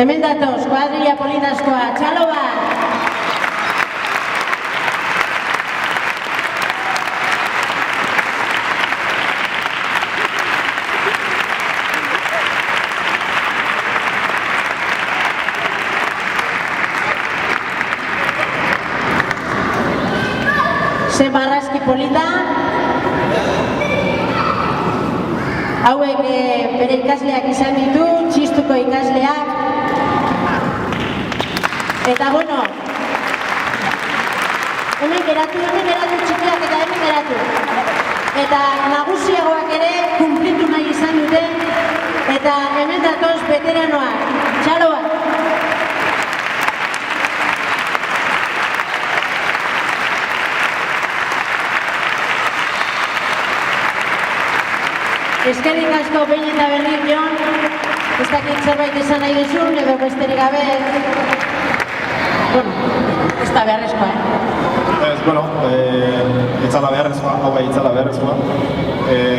Hemen datoz, kuadrilla politaskoa, txalo bat! Ze barrazki polita, hauek bere ikasleak izan ditu, txistuko ikasleak, eta bueno, hemen geratu txikiak eta hemen geratu. Eta nagusiagoak ere kumplitu nahi izan dute, eta hemen datoz veteranoak, txalo bat. Eskerrik asko behin eta berrik Jon, ez dakit zerbait esan nahi duzun, edo besterik gabe, bueno, ez da beharrezkoa, Bueno, itzala beharrezkoa, hau bai itzala beharrezkoa.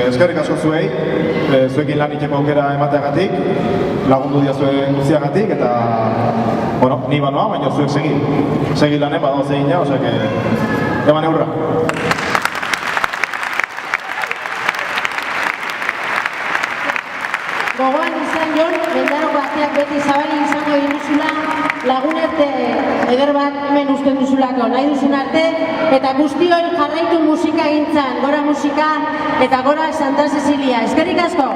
Eskerrik asko zuei, zuekin lan itxeko aukera emateagatik, lagundu diazuen guztiagatik, eta, bueno, ni banoa, baina zuek segi lanen badago zegina, osea, eman eurra. Gogoan izan Jon, bendaroko ateak beti zabalik izango dituzula, lagunerte eder bat hemen usten duzulako, nahi duzun arte, eta guztioi jarraitu musika gintzan, gora musika eta gora Santa Cecilia. Eskerrik asko!